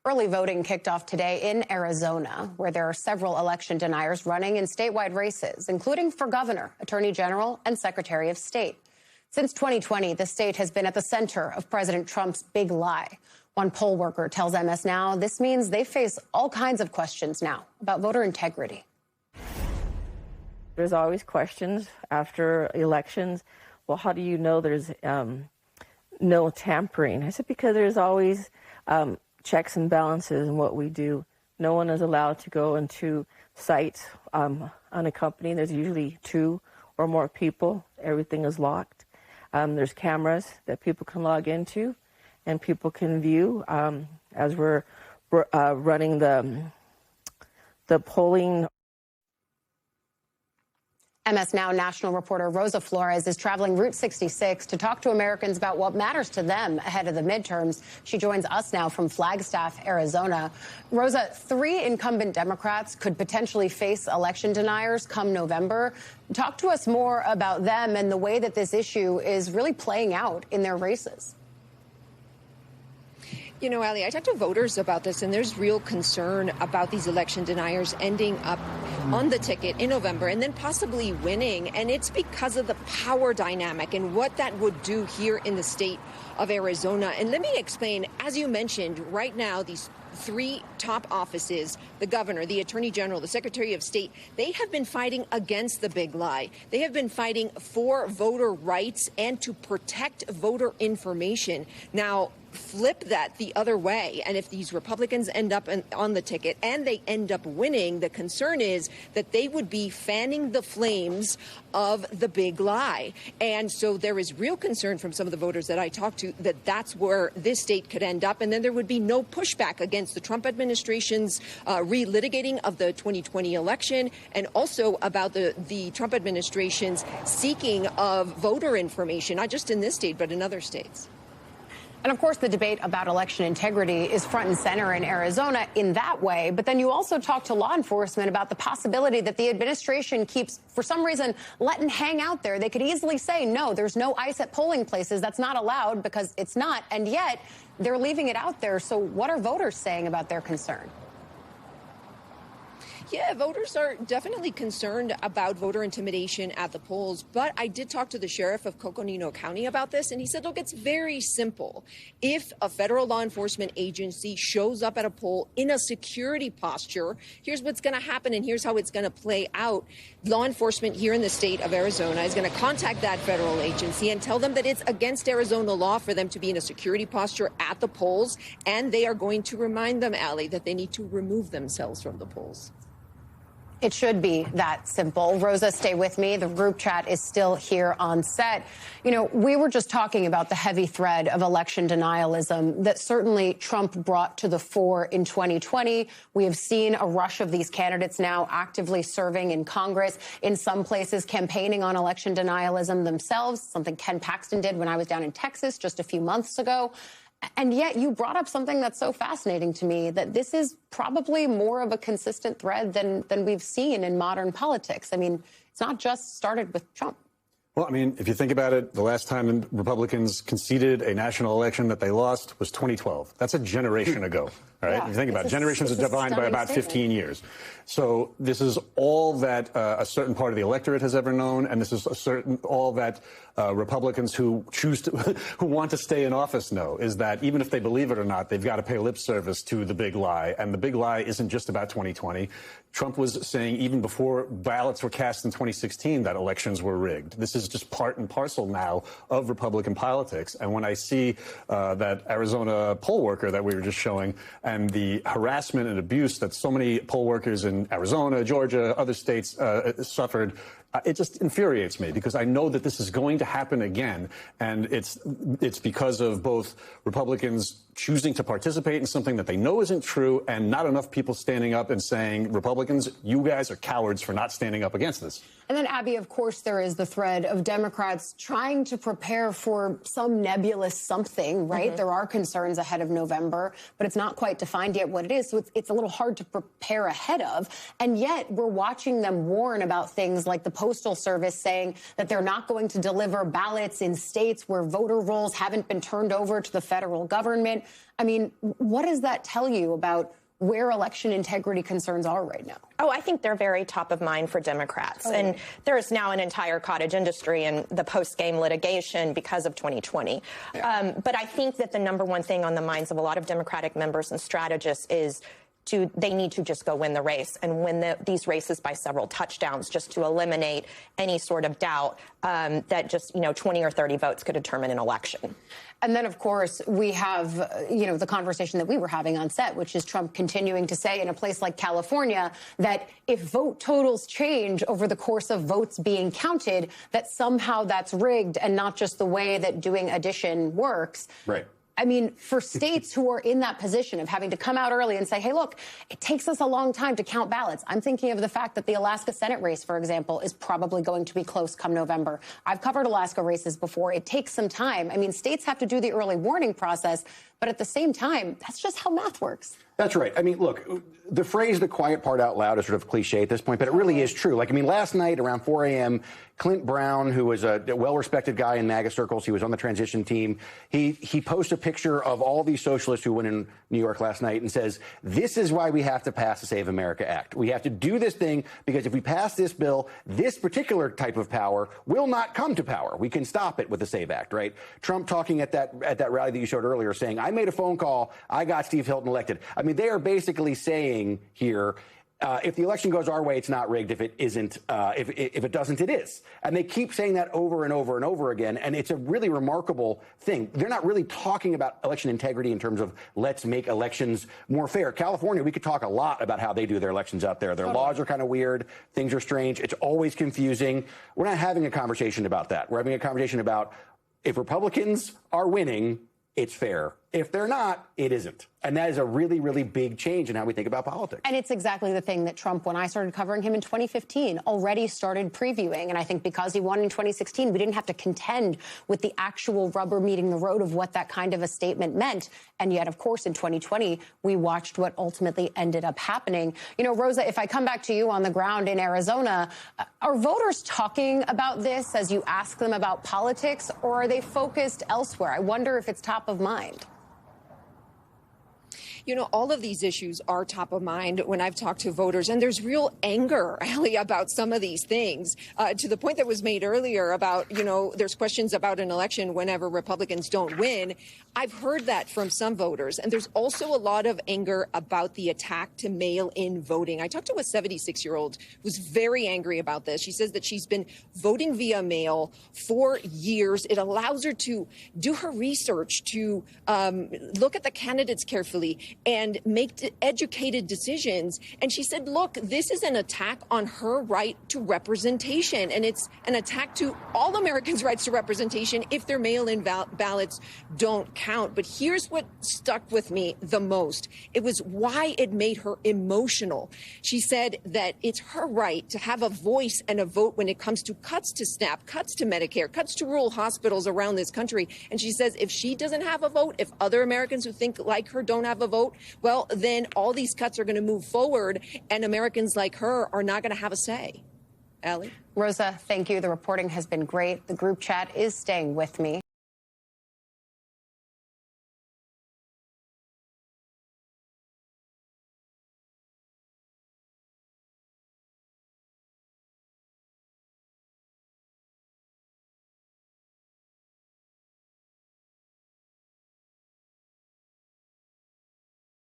Early voting kicked off today in Arizona, where there are several election deniers running in statewide races, including for governor, attorney general, and secretary of state. Since 2020, the state has been at the center of President Trump's big lie. One poll worker tells MS Now this means they face all kinds of questions now about voter integrity. There's always questions after elections. Well, how do you know there's no tampering? I said, because there's always checks and balances in what we do. No one is allowed to go into sites unaccompanied. There's usually 2 or more people. Everything is locked. There's cameras that people can log into and people can view as we're running the polling. MS Now national reporter Rosa Flores is traveling Route 66 to talk to Americans about what matters to them ahead of the midterms. She joins us now from Flagstaff, Arizona. Rosa, 3 incumbent Democrats could potentially face election deniers come November. Talk to us more about them and the way that this issue is really playing out in their races. You know, Ali, I talked to voters about this, and there's real concern about these election deniers ending up on the ticket in November and then possibly winning. And it's because of the power dynamic and what that would do here in the state of Arizona. And let me explain, as you mentioned, right now, these 3 top offices, the governor, the attorney general, the secretary of state, they have been fighting against the big lie. They have been fighting for voter rights and to protect voter information. Now, flip that the other way, and if these Republicans end up on the ticket and they end up winning, the concern is that they would be fanning the flames of the big lie. And so there is real concern from some of the voters that I talked to that that's where this state could end up, and then there would be no pushback against the Trump administration's relitigating of the 2020 election, and also about the Trump administration's seeking of voter information, not just in this state, but in other states. And of course, the debate about election integrity is front and center in Arizona in that way. But then you also talk to law enforcement about the possibility that the administration keeps, for some reason, letting hang out there. They could easily say, no, there's no ICE at polling places. That's not allowed because it's not. And yet they're leaving it out there. So what are voters saying about their concern? Yeah, voters are definitely concerned about voter intimidation at the polls. But I did talk to the sheriff of Coconino County about this, and he said, look, it's very simple. If a federal law enforcement agency shows up at a poll in a security posture, here's what's going to happen, and here's how it's going to play out. Law enforcement here in the state of Arizona is going to contact that federal agency and tell them that it's against Arizona law for them to be in a security posture at the polls, and they are going to remind them, Ali, that they need to remove themselves from the polls. It should be that simple. Rosa, stay with me. The group chat is still here on set. You know, we were just talking about the heavy thread of election denialism that certainly Trump brought to the fore in 2020. We have seen a rush of these candidates now actively serving in Congress, in some places campaigning on election denialism themselves, something Ken Paxton did when I was down in Texas just a few months ago. And yet you brought up something that's so fascinating to me, that this is probably more of a consistent thread than we've seen in modern politics. I mean, it's not just started with Trump. Well, I mean, if you think about it, the last time Republicans conceded a national election that they lost was 2012. That's a generation ago. All right. Yeah, if you think about it, generations are defined by about 15 years. So this is all that a certain part of the electorate has ever known, and this is all that Republicans who who want to stay in office know, is that even if they believe it or not, they've got to pay lip service to the big lie. And the big lie isn't just about 2020. Trump was saying even before ballots were cast in 2016 that elections were rigged. This is just part and parcel now of Republican politics. And when I see that Arizona poll worker that we were just showing, and the harassment and abuse that so many poll workers in Arizona, Georgia, other states suffered, it just infuriates me, because I know that this is going to happen again. And it's because of both Republicans choosing to participate in something that they know isn't true, and not enough people standing up and saying, Republicans, you guys are cowards for not standing up against this. And then, Abby, of course, there is the thread of Democrats trying to prepare for some nebulous something, right? Mm-hmm. There are concerns ahead of November, but it's not quite defined yet what it is. So it's a little hard to prepare ahead of. And yet we're watching them warn about things like the Postal Service saying that they're not going to deliver ballots in states where voter rolls haven't been turned over to the federal government. I mean, what does that tell you about where election integrity concerns are right now? Oh, I think they're very top of mind for Democrats. And there's now an entire cottage industry in the post-game litigation because of 2020. But I think that the number one thing on the minds of a lot of Democratic members and strategists is they need to just go win the race and win these races by several touchdowns, just to eliminate any sort of doubt that just, 20 or 30 votes could determine an election. And then, of course, we have, the conversation that we were having on set, which is Trump continuing to say in a place like California that if vote totals change over the course of votes being counted, that somehow that's rigged and not just the way that doing addition works. Right. I mean, for states who are in that position of having to come out early and say, hey, look, it takes us a long time to count ballots. I'm thinking of the fact that the Alaska Senate race, for example, is probably going to be close come November. I've covered Alaska races before. It takes some time. I mean, states have to do the early warning process, but at the same time, that's just how math works. That's right. I mean, look, the phrase "the quiet part out loud" is sort of cliche at this point, but it really is true. Like, I mean, last night around 4 a.m., Clint Brown, who was a well-respected guy in MAGA circles, he was on the transition team, he posts a picture of all these socialists who went in New York last night and says, this is why we have to pass the Save America Act. We have to do this thing because if we pass this bill, this particular type of power will not come to power. We can stop it with the SAVE Act, right? Trump talking at that rally that you showed earlier saying, I made a phone call, I got Steve Hilton elected. I mean, they are basically saying here, if the election goes our way, it's not rigged. If it isn't, if it doesn't, it is. And they keep saying that over and over and over again. And it's a really remarkable thing. They're not really talking about election integrity in terms of let's make elections more fair. California, we could talk a lot about how they do their elections out there. Their laws are kind of weird. Things are strange. It's always confusing. We're not having a conversation about that. We're having a conversation about if Republicans are winning, it's fair. If they're not, it isn't. And that is a really, really big change in how we think about politics. And it's exactly the thing that Trump, when I started covering him in 2015, already started previewing. And I think because he won in 2016, we didn't have to contend with the actual rubber meeting the road of what that kind of a statement meant. And yet, of course, in 2020, we watched what ultimately ended up happening. Rosa, if I come back to you on the ground in Arizona, are voters talking about this as you ask them about politics, or are they focused elsewhere? I wonder if it's top of mind. All of these issues are top of mind when I've talked to voters, and there's real anger, Allie, about some of these things, to the point that was made earlier about, there's questions about an election whenever Republicans don't win. I've heard that from some voters, and there's also a lot of anger about the attack to mail-in voting. I talked to a 76-year-old who's very angry about this. She says that she's been voting via mail for years. It allows her to do her research, to look at the candidates carefully, and make educated decisions. And she said, look, this is an attack on her right to representation. And it's an attack to all Americans' rights to representation if their mail-in ballots don't count. But here's what stuck with me the most. It was why it made her emotional. She said that it's her right to have a voice and a vote when it comes to cuts to SNAP, cuts to Medicare, cuts to rural hospitals around this country. And she says if she doesn't have a vote, if other Americans who think like her don't have a vote, well, then all these cuts are going to move forward, and Americans like her are not going to have a say. Allie? Rosa, thank you. The reporting has been great. The group chat is staying with me.